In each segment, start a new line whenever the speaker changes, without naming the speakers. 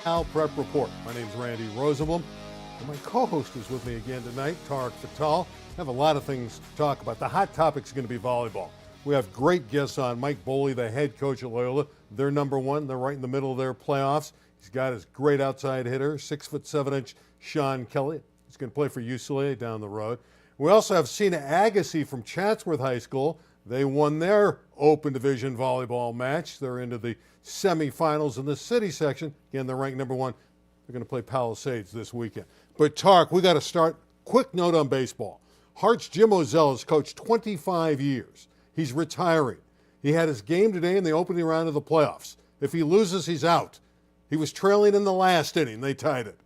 Al Prep Report. My name's Randy Rosenblum, and my co-host is with me again tonight, Tarek Fatal. I have a lot of things to talk about. The hot topic is going to be volleyball. We have great guests on. Mike Boehle, the head coach at Loyola. They're number one. They're right in the middle of their playoffs. He's got his great outside hitter, 6'7" Sean Kelly. He's going to play for UCLA down the road. We also have Sina Aghassy from Chatsworth High School. They won their Open Division volleyball match. They're into the semifinals in the city section. Again, they're ranked number one. They're going to play Palisades this weekend. But Tark, we got to start. Quick note on baseball. Hearts' Jim Ozell has coached 25 years. He's retiring. He had his game today in the opening round of the playoffs. If he loses, he's out. He was trailing in the last inning. They tied it.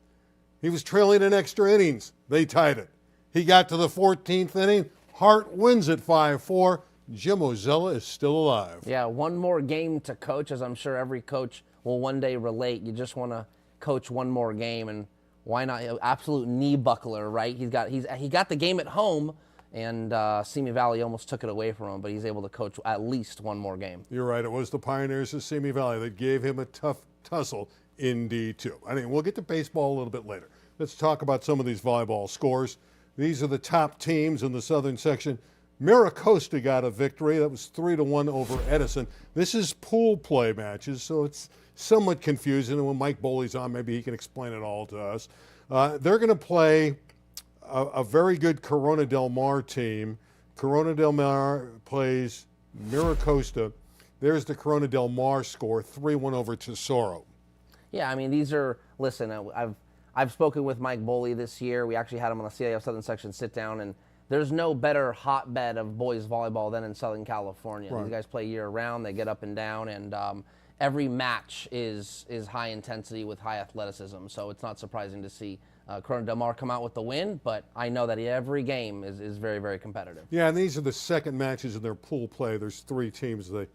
He was trailing in extra innings. They tied it. He got to the 14th inning. Hart wins at 5-4. Jim Ozella is still alive.
Yeah, one more game to coach, as I'm sure every coach will one day relate. You just want to coach one more game, and why not? Absolute knee buckler, right? He got the game at home, and Simi Valley almost took it away from him, but he's able to coach at least one more game.
You're right. It was the Pioneers of Simi Valley that gave him a tough tussle in D2. I mean, we'll get to baseball a little bit later. Let's talk about some of these volleyball scores. These are the top teams in the southern section. Miracosta got a victory. That was 3-1 over Edison. This is pool play matches, so it's somewhat confusing. And when Mike Boehle's on, maybe he can explain it all to us. They're going to play a very good Corona Del Mar team. Corona Del Mar plays Miracosta. There's the Corona Del Mar score, 3-1 over Tesoro.
Yeah, I mean, these are, listen, I've spoken with Mike Boehle this year. We actually had him on the CIF Southern Section sit down, and there's no better hotbed of boys volleyball than in Southern California. Right. These guys play year-round. They get up and down, and every match is high intensity with high athleticism. So it's not surprising to see Corona Del Mar come out with the win, but I know that every game is very, very competitive.
Yeah, and these are the second matches in their pool play. There's three teams they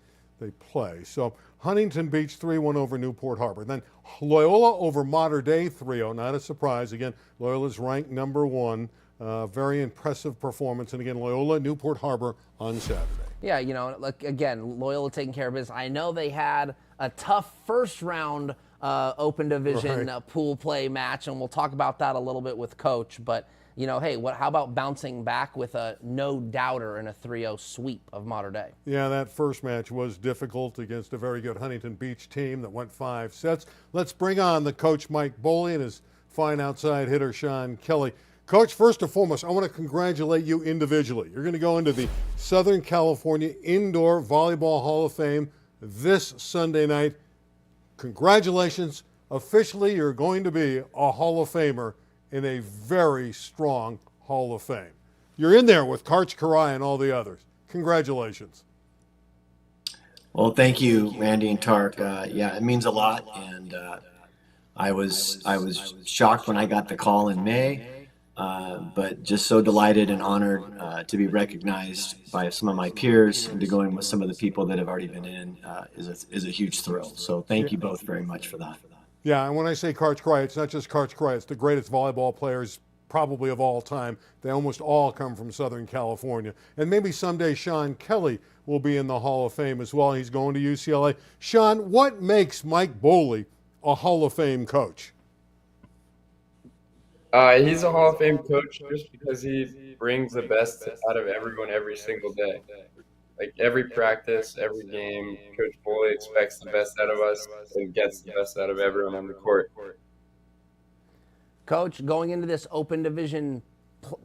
play. So Huntington Beach 3-1 over Newport Harbor. Then Loyola over Mater Dei 3-0. Not a surprise. Again, Loyola's ranked number one. Very impressive performance. And again, Loyola, Newport Harbor on Saturday.
Yeah, you know, like again, Loyola taking care of business. I know they had a tough first round Open Division pool play match, and we'll talk about that a little bit with Coach. But, you know, hey, how about bouncing back with a no-doubter in a 3-0 sweep of Mater Dei?
Yeah, that first match was difficult against a very good Huntington Beach team that went 5 sets. Let's bring on the coach, Mike Boehle, and his fine outside hitter, Sean Kelly. Coach, first and foremost, I want to congratulate you individually. You're going to go into the Southern California Indoor Volleyball Hall of Fame this Sunday night. Congratulations. Officially, you're going to be a Hall of Famer in a very strong Hall of Fame. You're in there with Karch Karai and all the others. Congratulations.
Well, thank you, Randy and Tark. Yeah, it means a lot, and I was shocked when I got the call in May. But just so delighted and honored to be recognized by some of my peers and to go in with some of the people that have already been in is a huge thrill. So thank you both very much for that.
Yeah, and when I say Karch Karai, it's not just Karch Karai. It's the greatest volleyball players probably of all time. They almost all come from Southern California. And maybe someday Sean Kelly will be in the Hall of Fame as well. He's going to UCLA. Sean, what makes Mike Boehle a Hall of Fame coach?
He's a Hall of Fame coach just because he brings the best out of everyone every single day. Like every practice, every game, Coach Boehle expects the best out of us and gets the best out of everyone on the court.
Coach, going into this Open Division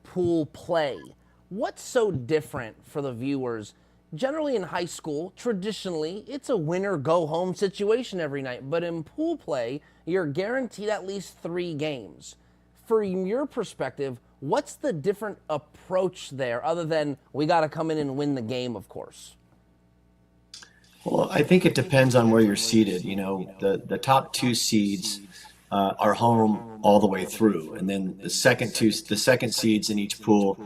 pool play, what's so different for the viewers? Generally in high school, traditionally, it's a win-or-go-home situation every night. But in pool play, you're guaranteed at least 3 games. From your perspective, what's the different approach there other than we got to come in and win the game, of course?
Well, I think it depends on where you're seated. You know, the top 2 seeds are home all the way through. And then the second seeds in each pool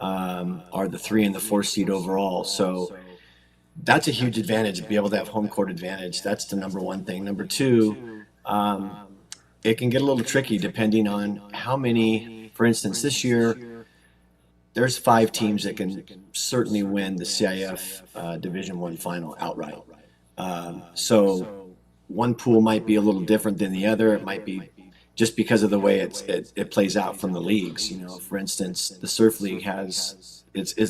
are the 3 and the 4 seed overall. So that's a huge advantage to be able to have home court advantage. That's the number one thing. Number 2, it can get a little tricky depending on how many, for instance, this year, there's 5 teams that can certainly win the CIF Division I final outright. So one pool might be a little different than the other. It might be just because of the way it plays out from the leagues. For instance, the Surf League is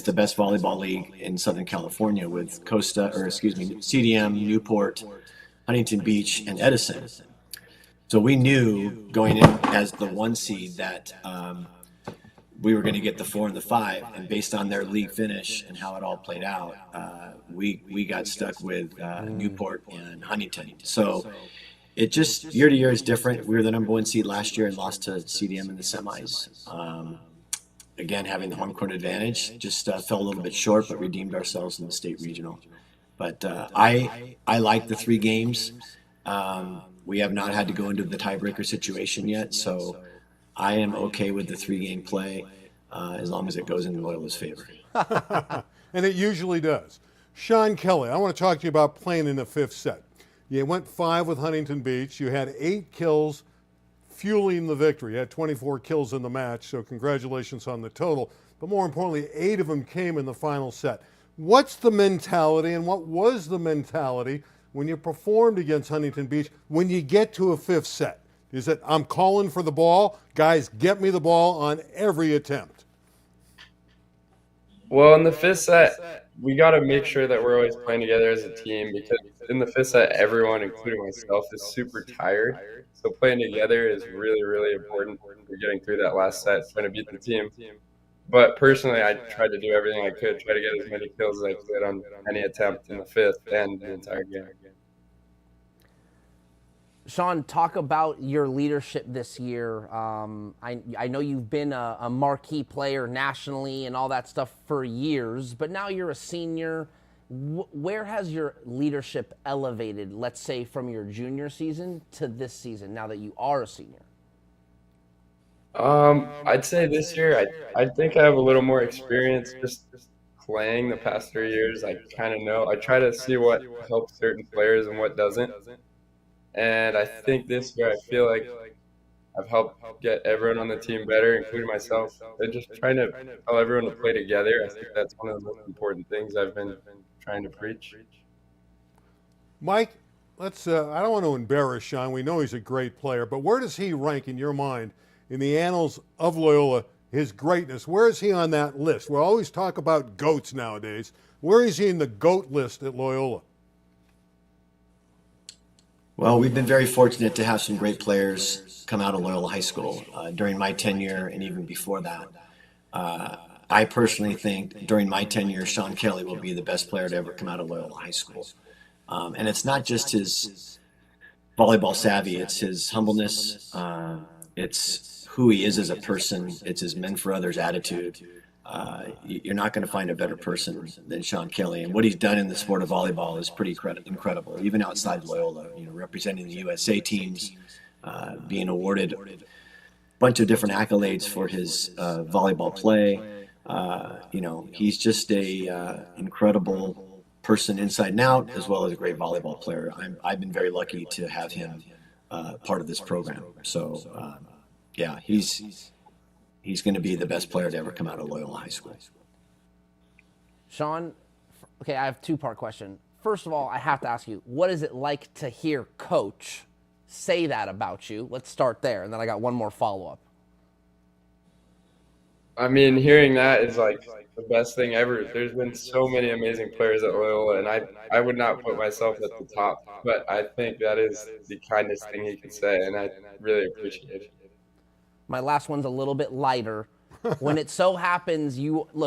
the best volleyball league in Southern California with CDM, Newport, Huntington Beach, and Edison. So we knew going in as the 1 seed that we were going to get the 4 and the 5, and based on their league finish and how it all played out, we got stuck with Newport and Huntington. So it just year to year is different. We were the number 1 seed last year and lost to CDM in the semis. Again, having the home court advantage, just fell a little bit short, but redeemed ourselves in the state regional. But I like the 3 games. We have not had to go into the tiebreaker situation yet, so I am okay with the 3-game play as long as it goes in Loyola's favor.
And it usually does. Sean Kelly, I want to talk to you about playing in the 5th set. You went 5 with Huntington Beach. You had 8 kills, fueling the victory. You had 24 kills in the match, so congratulations on the total. But more importantly, 8 of them came in the final set. What's the mentality, and what was the mentality when you performed against Huntington Beach when you get to a 5th set? Is it, I'm calling for the ball, guys, get me the ball on every attempt?
Well, in the 5th set, we got to make sure that we're always playing together as a team, because in the 5th set, everyone, including myself, is super tired. So playing together is really, really important for getting through that last set, trying to beat the team. But personally, I tried to do everything I could, try to get as many kills as I could on any attempt in the 5th and the entire game.
Sean, talk about your leadership this year. I know you've been a marquee player nationally and all that stuff for years, but now you're a senior. Where has your leadership elevated, let's say, from your junior season to this season, now that you are a senior?
I'd say this year, I think I have a little more experience just playing the past 3 years. I kind of know. I try to see what helps certain players and what doesn't. And I think this year I feel like I've helped get everyone on the team better, including myself. And just trying to tell everyone to play together. I think that's one of the most important things I've been trying to preach.
Mike, let's. I don't want to embarrass Sean. We know he's a great player, but where does he rank in your mind in the annals of Loyola, his greatness? Where is he on that list? We always talk about GOATs nowadays. Where is he in the GOAT list at Loyola?
Well, we've been very fortunate to have some great players come out of Loyola High School during my tenure and even before that. I personally think during my tenure, Sean Kelly will be the best player to ever come out of Loyola High School. And it's not just his volleyball savvy, it's his humbleness, it's who he is as a person, it's his men for others attitude. You're not going to find a better person than Sean Kelly, and what he's done in the sport of volleyball is pretty incredible. Even outside Loyola, representing the USA teams, being awarded a bunch of different accolades for his volleyball play. He's just a incredible person inside and out, as well as a great volleyball player. I've been very lucky to have him part of this program. So, he's going to be the best player to ever come out of Loyola High School.
Sean, okay, I have a 2-part question. First of all, I have to ask you, what is it like to hear Coach say that about you? Let's start there, and then I got one more follow-up.
I mean, hearing that is like the best thing ever. There's been so many amazing players at Loyola, and I would not put myself at the top, but I think that is the kindest thing he can say, and I really appreciate it.
My last one's a little bit lighter. When it so happens,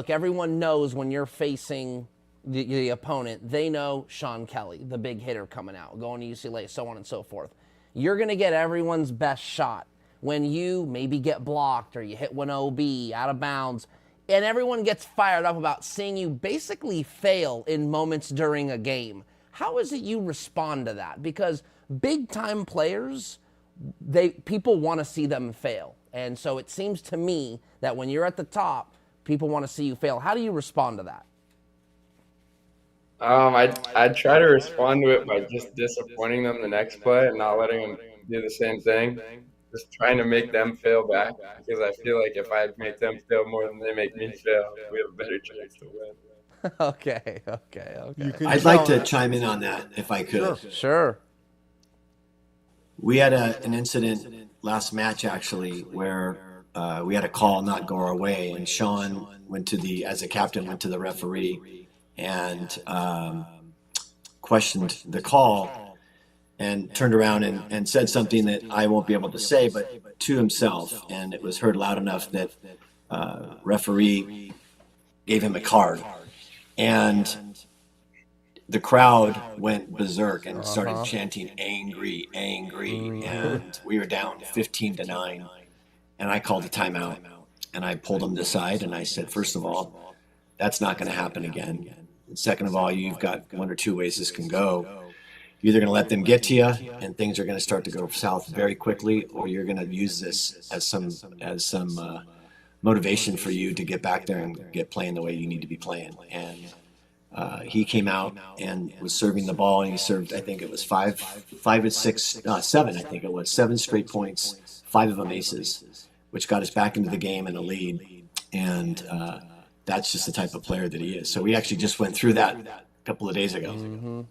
everyone knows when you're facing the opponent, they know Sean Kelly, the big hitter coming out, going to UCLA, so on and so forth. You're going to get everyone's best shot when you maybe get blocked or you hit one OB out of bounds, and everyone gets fired up about seeing you basically fail in moments during a game. How is it you respond to that? Because big-time players, people want to see them fail. And so it seems to me that when you're at the top, people want to see you fail. How do you respond to that?
I'd try to respond to it by just disappointing them the next play and not letting them do the same thing. Just trying to make them fail back, because I feel like if I make them fail more than they make me fail, we have a better chance to win.
Okay.
I'd like to chime in on that if I could.
Sure.
We had an incident last match actually where we had a call not go our way, and Sean as a captain, went to the referee and questioned the call and turned around and said something that I won't be able to say, but to himself, and it was heard loud enough that referee gave him a card, and the crowd went berserk and started chanting angry, angry, and we were down 15-9, and I called a timeout, and I pulled him aside, and I said, first of all, that's not going to happen again. And second of all, you've got one or two ways this can go. You're either going to let them get to you, and things are going to start to go south very quickly, or you're going to use this as some motivation for you to get back there and get playing the way you need to be playing. And he came out and was serving the ball, and he served, I think it was seven, I think it was 7 straight points, 5 of them aces, which got us back into the game and a lead. And that's just the type of player that he is. So we actually just went through that a couple of days ago.
Mm-hmm.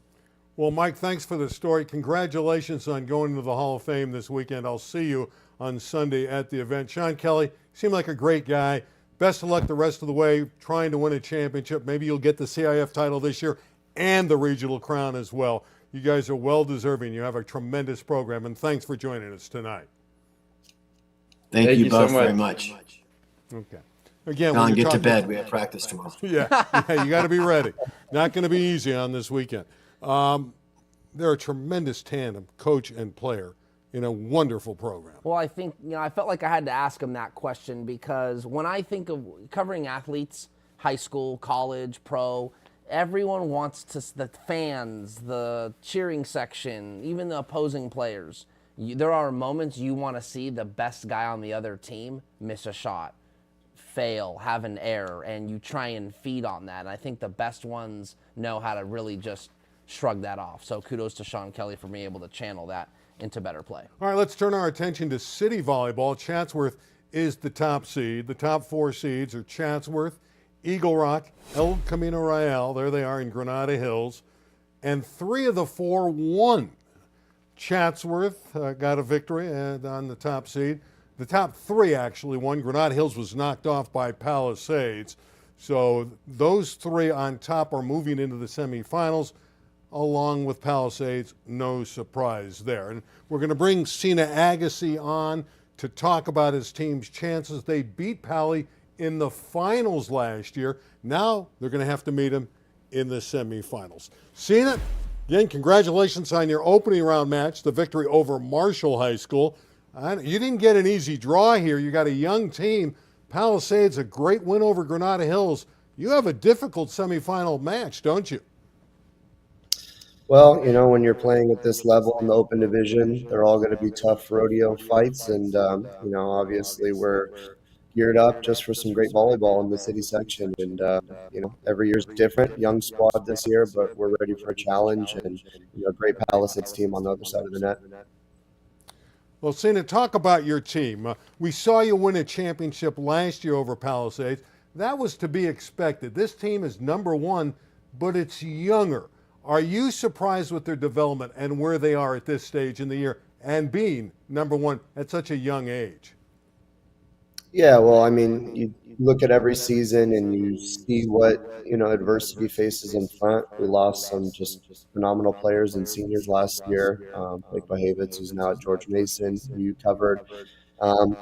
Well, Mike, thanks for the story. Congratulations on going to the Hall of Fame this weekend. I'll see you on Sunday at the event. Sean Kelly, seemed like a great guy. Best of luck the rest of the way, trying to win a championship. Maybe you'll get the CIF title this year and the regional crown as well. You guys are well deserving. You have a tremendous program, and thanks for joining us tonight.
Thank you both very much.
Okay. Again,
John, get to bed. We have practice tomorrow.
Yeah, you got to be ready. Not going to be easy on this weekend. They're a tremendous tandem, coach and player, in a wonderful program.
Well, I think, I felt like I had to ask him that question because when I think of covering athletes, high school, college, pro, everyone wants the fans, the cheering section, even the opposing players. There are moments you want to see the best guy on the other team miss a shot, fail, have an error, and you try and feed on that. And I think the best ones know how to really just shrug that off. So kudos to Sean Kelly for being able to channel that into better play.
All right, let's turn our attention to city volleyball. Chatsworth is the top seed. The top 4 seeds are Chatsworth, Eagle Rock, El Camino Real, there they are in Granada Hills, and 3 of the 4 won. Chatsworth got a victory on the top seed. The top 3 actually won. Granada Hills was knocked off by Palisades. So those 3 on top are moving into the semifinals, along with Palisades. No surprise there. And we're going to bring Sina Aghassy on to talk about his team's chances. They beat Pally in the finals last year. Now they're going to have to meet him in the semifinals. Sina, again, congratulations on your opening round match, the victory over Marshall High School. You didn't get an easy draw here. You got a young team. Palisades, a great win over Granada Hills. You have a difficult semifinal match, don't you?
Well, when you're playing at this level in the open division, they're all going to be tough rodeo fights. And, obviously we're geared up just for some great volleyball in the city section. And, every year's different. Young squad this year, but we're ready for a challenge and a great Palisades team on the other side of the net.
Well, Sina, talk about your team. We saw you win a championship last year over Palisades. That was to be expected. This team is number 1, but it's younger. Are you surprised with their development and where they are at this stage in the year and being number 1 at such a young age?
Yeah, well, you look at every season and you see what, adversity faces in front. We lost some just phenomenal players and seniors last year, like Boehle, who's now at George Mason, who you covered. And,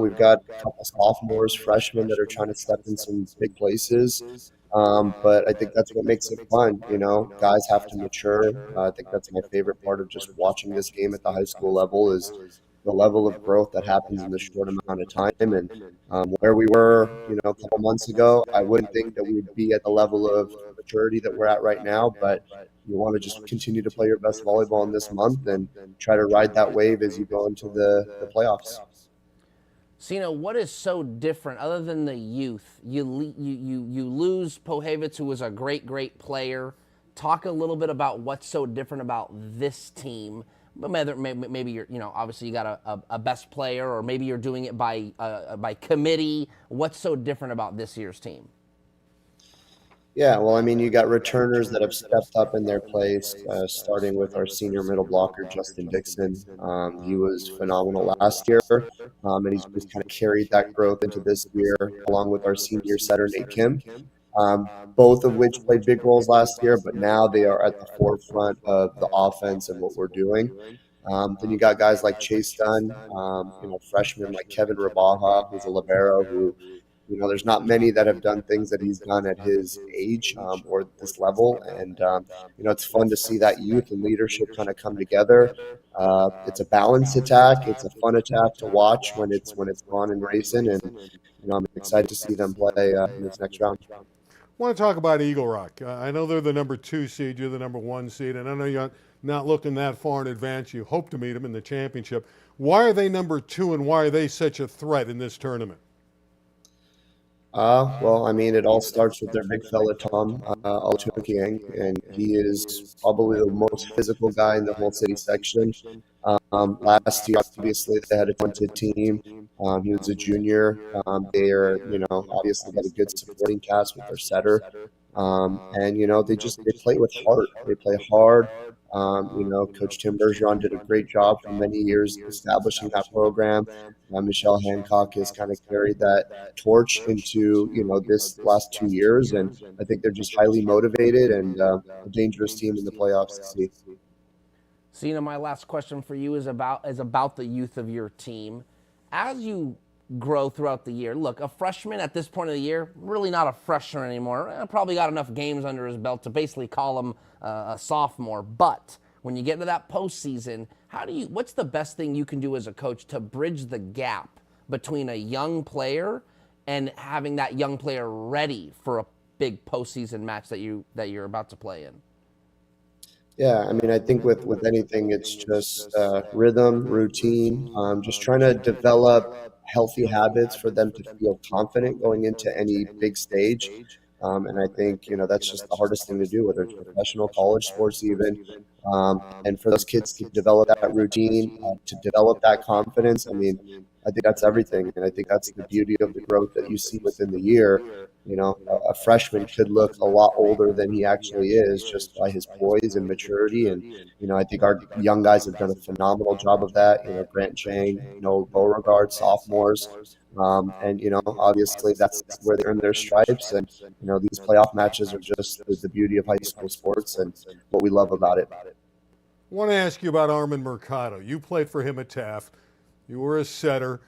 we've got a couple sophomores, freshmen that are trying to step in some big places. But I think that's what makes it fun. Guys have to mature. I think that's my favorite part of just watching this game at the high school level is the level of growth that happens in this short amount of time. And where we were, a couple months ago, I wouldn't think that we would be at the level of maturity that we're at right now. But you want to just continue to play your best volleyball in this month and try to ride that wave as you go into the playoffs.
Sina, what is so different other than the youth? You lose Boehle, who was a great player. Talk a little bit about what's so different about this team. Maybe you're, obviously you got a best player, or maybe you're doing it by committee. What's so different about this year's team?
Yeah, well, I mean, you got returners that have stepped up in their place, starting with our senior middle blocker, Justin Dixon. He was phenomenal last year, and he's just kind of carried that growth into this year, along with our senior setter, Nate Kim, both of which played big roles last year, but now they are at the forefront of the offense and what we're doing. Then you got guys like Chase Dunn, freshmen like Kevin Rabaha, who's a libero who there's not many that have done things that he's done at his age or this level. And, it's fun to see that youth and leadership kind of come together. It's a balanced attack. It's a fun attack to watch when it's on and racing. And, I'm excited to see them play in this next round.
I want to talk about Eagle Rock. I know they're the number 2 seed, you're the number 1 seed, and I know you're not looking that far in advance. You hope to meet them in the championship. Why are they number 2, and why are they such a threat in this tournament?
Well, I mean, it all starts with their big fella, Tom Alchunkiang, and he is probably the most physical guy in the whole city section. Last year, obviously, they had a talented team. He was a junior. They are, obviously got a good supporting cast with their setter. And, they play with heart. They play hard. Coach Tim Bergeron did a great job for many years establishing that program. Michelle Hancock has kind of carried that torch into, this last 2 years. And I think they're just highly motivated and a dangerous team in the playoffs to see.
Sina, my last question for you is about the youth of your team. As you grow throughout the year, look, a freshman at this point of the year, really not a freshman anymore. Probably got enough games under his belt to basically call him a sophomore. But when you get into that postseason, what's the best thing you can do as a coach to bridge the gap between a young player and having that young player ready for a big postseason match that you're about to play in?
Yeah, I mean, I think with anything, it's just rhythm, routine, just trying to develop healthy habits for them to feel confident going into any big stage. And I think, that's just the hardest thing to do, whether it's professional, college sports even. And for those kids to develop that routine, to develop that confidence, I mean, I think that's everything. And I think that's the beauty of the growth that you see within the year. A freshman could look a lot older than he actually is just by his poise and maturity. And, I think our young guys have done a phenomenal job of that. Grant Chang, Beauregard, sophomores. And, obviously that's where they earn their stripes. And, these playoff matches are just the beauty of high school sports and what we love about it.
I want to ask you about Armin Mercado. You played for him at Taft. You were a setter.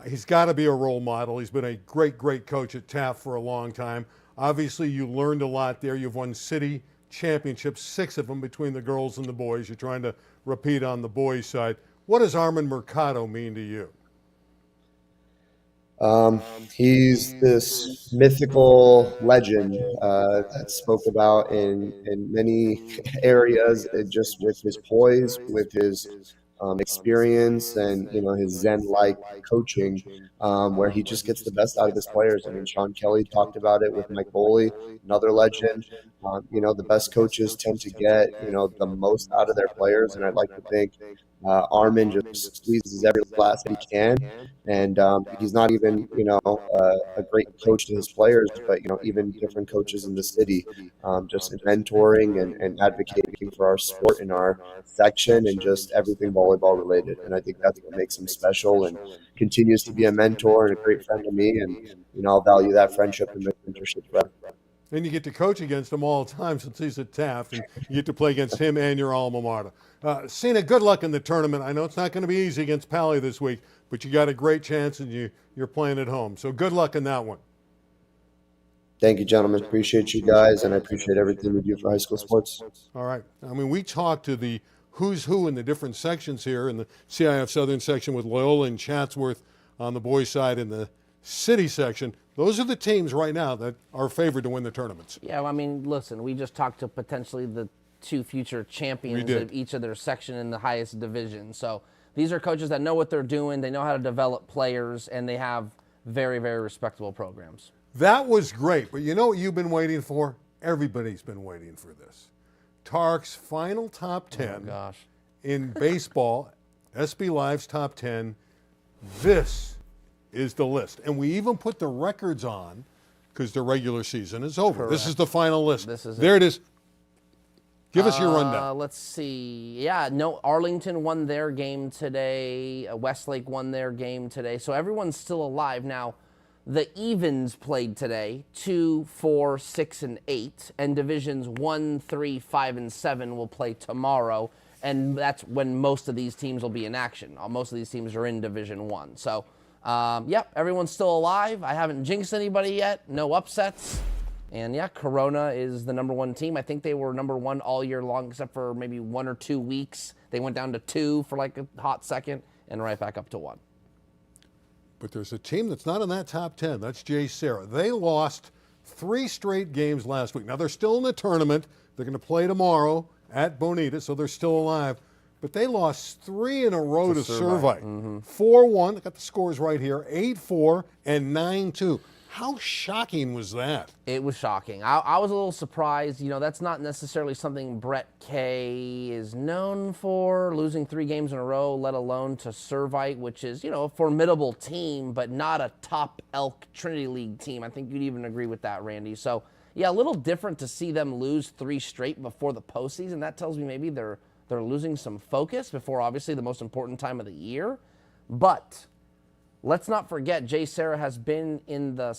He's got to be a role model. He's been a great, great coach at Taft for a long time. Obviously, you learned a lot there. You've won city championships, 6 of them between the girls and the boys. You're trying to repeat on the boys' side. What does Armin Mercado mean to you?
He's this mythical legend that's spoke about in many areas, just with his poise, with his experience and his Zen-like coaching, where he just gets the best out of his players. I mean, Sean Kelly talked about it with Mike Boehle, another legend. The best coaches tend to get the most out of their players, and I'd like to think Armin just squeezes every last he can, and he's not even a great coach to his players, but even different coaches in the city, just mentoring and advocating for our sport in our section and just everything volleyball related. And I think that's what makes him special and continues to be a mentor and a great friend to me. And I'll value that friendship and mentorship forever.
And you get to coach against him all the time since he's at Taft, and you get to play against him and your alma mater. Sina, good luck in the tournament. I know it's not going to be easy against Pally this week, but you got a great chance, and you're playing at home. So good luck in that one.
Thank you, gentlemen. Appreciate you guys, and I appreciate everything we do for high school sports.
All right. I mean, we talked to the who's who in the different sections here in the CIF Southern section with Loyola and Chatsworth on the boys' side in the city section. Those are the teams right now that are favored to win the tournaments.
Yeah, well, I mean, listen, we just talked to potentially the 2 future champions of each of their section in the highest division. So these are coaches that know what they're doing, they know how to develop players, and they have very, very respectable programs.
That was great, but you know what you've been waiting for? Everybody's been waiting for this. Tark's final top 10 in baseball, SB Live's top 10. This is the list. And we even put the records on because their regular season is over.
Correct.
This is the final list.
This is
there it is. Give us your rundown.
Let's see. Yeah, no, Arlington won their game today. Westlake won their game today. So everyone's still alive. Now, the evens played today, 2, 4, 6, and 8. And divisions 1, 3, 5, and 7 will play tomorrow. And that's when most of these teams will be in action. Most of these teams are in Division 1. So, yep, everyone's still alive. I haven't jinxed anybody yet. No upsets. And, yeah, Corona is the number 1 team. I think they were number 1 all year long except for maybe 1 or 2 weeks. They went down to 2 for like a hot second and right back up to 1.
But there's a team that's not in that top 10. That's J. Sarah. They lost 3 straight games last week. Now, they're still in the tournament. They're going to play tomorrow at Bonita, so they're still alive. But they lost 3 in a row to Servite. 4-1, I got the scores right here, 8-4, and 9-2. How shocking was that?
It was shocking. I was a little surprised. You know, that's not necessarily something Brett Kay is known for, losing 3 games in a row, let alone to Servite, which is, you know, a formidable team, but not a top Elk Trinity League team. I think you'd even agree with that, Randy. So, yeah, a little different to see them lose 3 straight before the postseason. That tells me maybe they're losing some focus before, obviously, the most important time of the year. But let's not forget, J. Sarah has been in the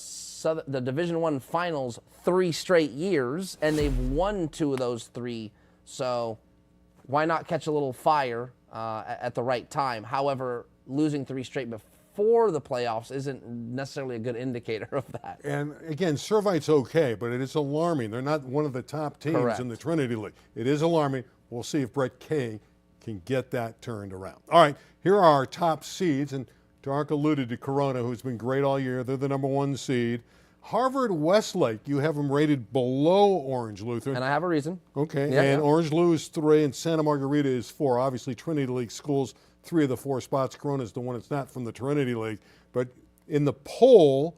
Division I finals 3 straight years, and they've won 2 of those 3. So why not catch a little fire at the right time? However, losing 3 straight before the playoffs isn't necessarily a good indicator of that.
And again, Servite's okay, but it is alarming. They're not one of the top teams
Correct.
in the Trinity League. It is alarming. We'll see if Brett Kay can get that turned around. All right, here are our top seeds, and Dark alluded to Corona, who's been great all year. They're the number 1 seed. Harvard Westlake, you have them rated below Orange Lutheran.
And I have a reason.
Okay,
Yeah,
and
yeah.
Orange Lou is 3, and Santa Margarita is 4. Obviously, Trinity League schools, 3 of the 4 spots. Corona is the one that's not from the Trinity League. But in the poll,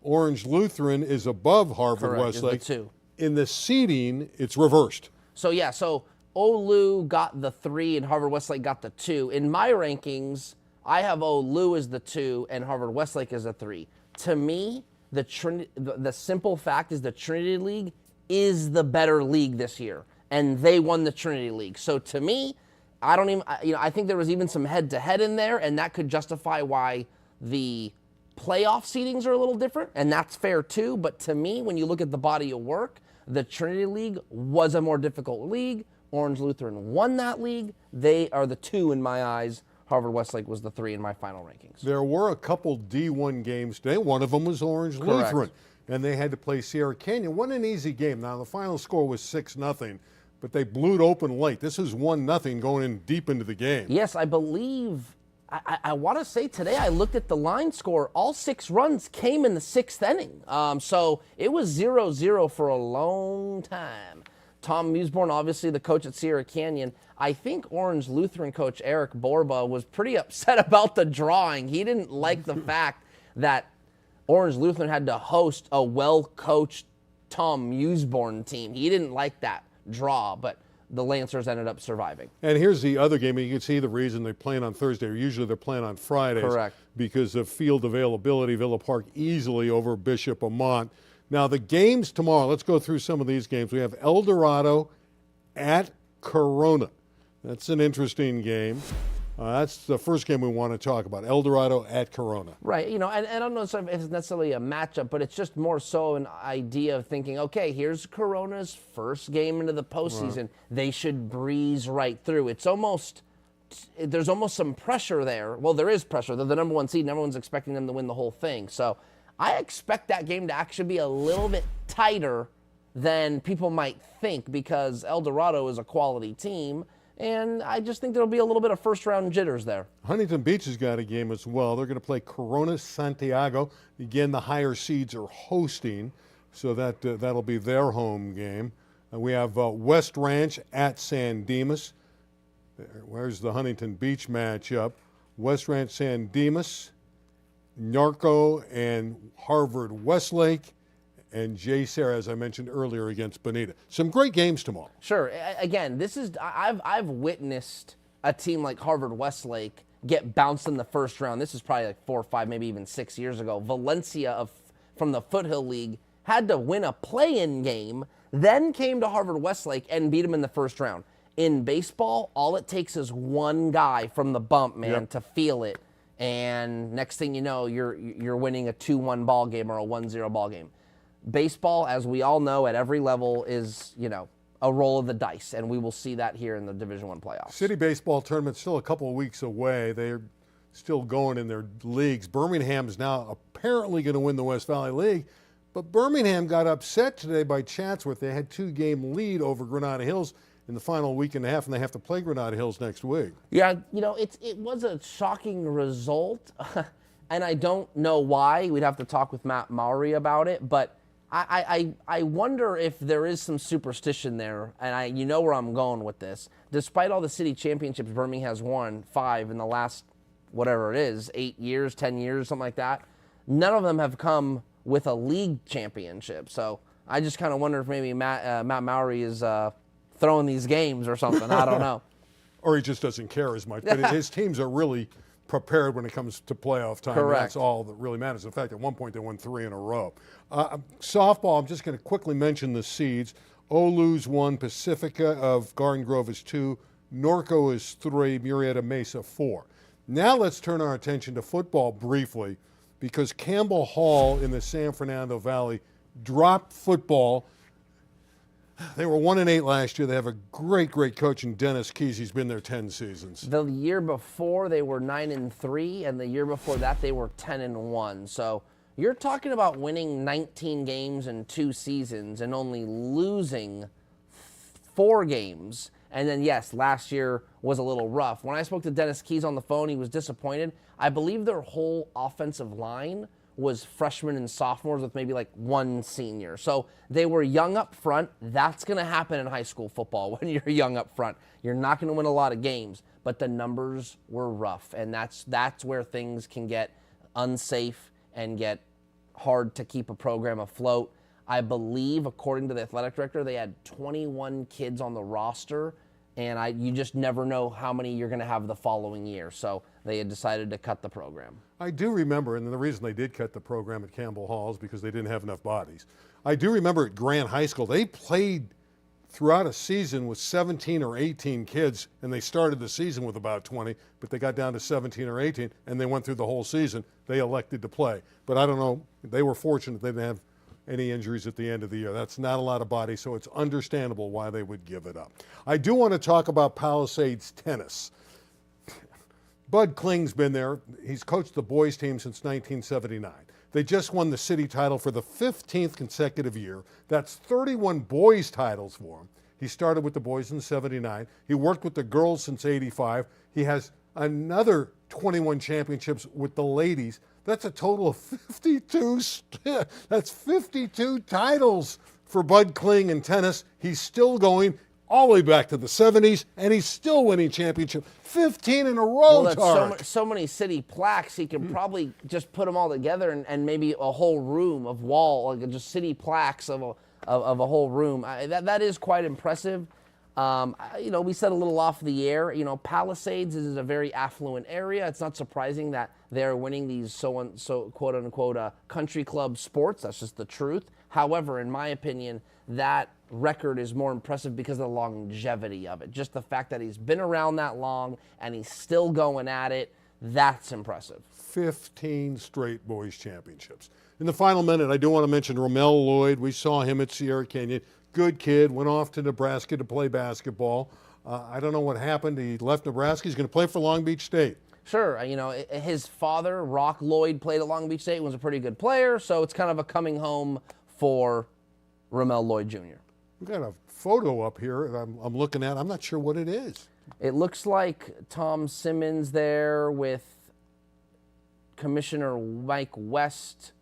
Orange Lutheran is above Harvard
Correct,
Westlake.
is the 2.
In the seeding, it's reversed.
So, yeah, so Olu got the 3 and Harvard Westlake got the 2. In my rankings, I have Olu as the 2 and Harvard Westlake as the 3. To me, the simple fact is the Trinity League is the better league this year, and they won the Trinity League. So to me, I think there was even some head-to-head in there, and that could justify why the playoff seedings are a little different, and that's fair too. But to me, when you look at the body of work, the Trinity League was a more difficult league. Orange Lutheran won that league. They are the 2 in my eyes. Harvard Westlake was the 3 in my final rankings.
There were a couple D1 games today. One of them was Orange Lutheran, and they had to play Sierra Canyon. Wasn't an easy game. Now, the final score was 6-0, but they blew it open late. This was 1-0 going in deep into the game.
Yes, I believe, I want to say today I looked at the line score. All 6 runs came in the 6th inning. So it was 0-0 for a long time. Tom Musborn, obviously the coach at Sierra Canyon. I think Orange Lutheran coach Eric Borba was pretty upset about the drawing. He didn't like the fact that Orange Lutheran had to host a well-coached Tom Musborn team. He didn't like that draw, but the Lancers ended up surviving.
And here's the other game. You can see the reason they're playing on Thursday. Usually they're playing on Fridays.
Correct.
Because of field availability. Villa Park easily over Bishop Ammont. Now, the games tomorrow, let's go through some of these games. We have El Dorado at Corona. That's an interesting game. That's the first game we want to talk about, El Dorado at Corona.
Right, and I don't know if it's necessarily a matchup, but it's just more so an idea of thinking, okay, here's Corona's first game into the postseason. Right. They should breeze right through. There's almost some pressure there. Well, there is pressure. They're the number 1 seed, and everyone's expecting them to win the whole thing. So I expect that game to actually be a little bit tighter than people might think because El Dorado is a quality team, and I just think there'll be a little bit of first-round jitters there.
Huntington Beach has got a game as well. They're going to play Corona Santiago. Again, the higher seeds are hosting, so that'll be their home game. We have West Ranch at San Dimas. Where's the Huntington Beach matchup? West Ranch, San Dimas, Narco and Harvard Westlake, and J. Sarah, as I mentioned earlier, against Bonita. Some great games tomorrow.
Sure. Again, I've witnessed a team like Harvard Westlake get bounced in the first round. This is probably like 4 or 5, maybe even 6 years ago. Valencia from the Foothill League had to win a play-in game, then came to Harvard Westlake and beat them in the first round. In baseball, all it takes is one guy from the bump, man, to feel it. And next thing you know, you're winning a 2-1 ball game or a 1-0 ball game. Baseball, as we all know, at every level is, a roll of the dice, and we will see that here in the Division I playoffs.
City baseball tournament's still a couple of weeks away. They're still going in their leagues. Birmingham's now apparently going to win the West Valley League, but Birmingham got upset today by Chatsworth. They had 2-game lead over Granada Hills in the final week and a half, and they have to play Granada Hills next week.
Yeah, it was a shocking result, and I don't know why. We'd have to talk with Matt Mowry about it, but I wonder if there is some superstition there, and you know where I'm going with this. Despite all the city championships Birmingham has won, 5 in the last, whatever it is, 8 years, 10 years, something like that, none of them have come with a league championship. So I just kind of wonder if maybe Matt Mowry is throwing these games or something. I don't know.
Or he just doesn't care as much. But his teams are really prepared when it comes to playoff time.
Correct.
That's all that really matters. In fact, at one point they won 3 in a row. Softball, I'm just going to quickly mention the seeds. Olu's 1, Pacifica of Garden Grove is 2, Norco is 3, Murrieta Mesa 4. Now let's turn our attention to football briefly, because Campbell Hall in the San Fernando Valley dropped football. They were 1-8 last year. They have a great coach in Dennis Keys. He's been there 10 seasons.
The year before they were 9-3, and the year before that they were 10-1. So you're talking about winning 19 games in 2 seasons and only losing 4 games. And then, yes, last year was a little rough. When I spoke to Dennis Keys on the phone, he was disappointed. I believe their whole offensive line was freshmen and sophomores with maybe like 1 senior. So they were young up front. That's going to happen in high school football when you're young up front. You're not going to win a lot of games, but the numbers were rough, and that's where things can get unsafe and get hard to keep a program afloat. I believe, according to the athletic director, they had 21 kids on the roster, and you just never know how many you're going to have the following year. So they had decided to cut the program.
I do remember, and the reason they did cut the program at Campbell Hall is because they didn't have enough bodies. I do remember at Grant High School, they played throughout a season with 17 or 18 kids, and they started the season with about 20, but they got down to 17 or 18, and they went through the whole season. They elected to play. But I don't know, they were fortunate they didn't have any injuries at the end of the year. That's not a lot of bodies, so it's understandable why they would give it up. I do want to talk about Palisades tennis. Bud Kling's been there. He's coached the boys team since 1979. They just won the city title for the 15th consecutive year. That's 31 boys titles for him. He started with the boys in 79. He worked with the girls since 85. He has another 21 championships with the ladies. That's a total of 52. That's 52 titles for Bud Kling in tennis. He's still going all the way back to the 70s, and he's still winning championships. 15 in a row,
Well,
Tarek.
that's so many city plaques, he can probably just put them all together and maybe a whole room of wall, like just city plaques of a whole room. That is quite impressive. We said a little off the air, Palisades is a very affluent area. It's not surprising that they're winning these so quote unquote country club sports. That's just the truth. However, in my opinion, that record is more impressive because of the longevity of it. Just the fact that he's been around that long and he's still going at it, that's impressive.
15 straight boys championships. In the final minute, I do want to mention Romel Lloyd. We saw him at Sierra Canyon. Good kid, went off to Nebraska to play basketball. I don't know what happened. He left Nebraska. He's going to play for Long Beach State.
Sure, his father, Rock Lloyd, played at Long Beach State, was a pretty good player, so it's kind of a coming home for Romel Lloyd Jr.
We've got a photo up here that I'm looking at. I'm not sure what it is.
It looks like Tom Simmons there with Commissioner Mike West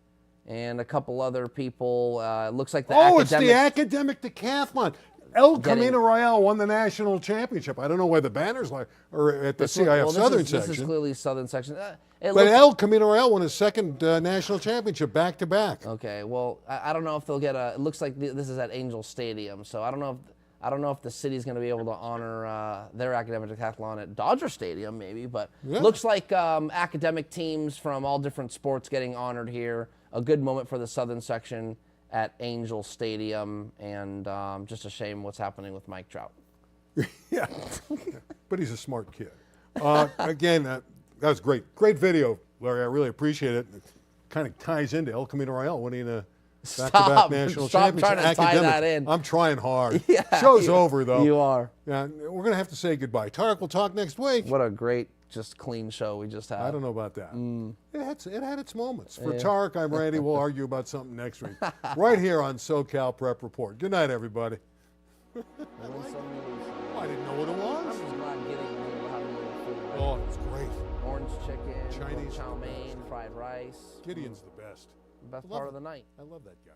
and a couple other people. It looks like
it's the academic decathlon. El Camino Royale won the national championship. I don't know why the banners are at the CIF Southern section.
This is clearly Southern section.
But El Camino Royale won his second national championship back to back.
Okay, well, I don't know if they'll get it looks like this is at Angel Stadium, so I don't know if the city's going to be able to honor their academic decathlon at Dodger Stadium, maybe. But looks like academic teams from all different sports getting honored here. A good moment for the Southern section. at Angel Stadium, and just a shame what's happening with Mike Trout.
Yeah, but he's a smart kid. Again, that was great. Great video, Larry. I really appreciate it. It kind of ties into El Camino Real winning a back-to-back national championship.
Trying to tie that in.
I'm trying hard.
Yeah,
Show's over, though.
You are.
Yeah, we're going to have to say goodbye. Tarek, we'll talk next week.
What a great, just clean show we just had.
I don't know about that. It had its moments. For Tarek, I'm Randy. We'll argue about something next week. Right here on SoCal Prep Report. Good night, everybody. I didn't know what it was.
I'm just glad getting having a little food. Right?
Oh, it's great.
Orange chicken,
Chinese
chow mein, fried rice.
Gideon's the best.
Best part of the night.
I love that guy.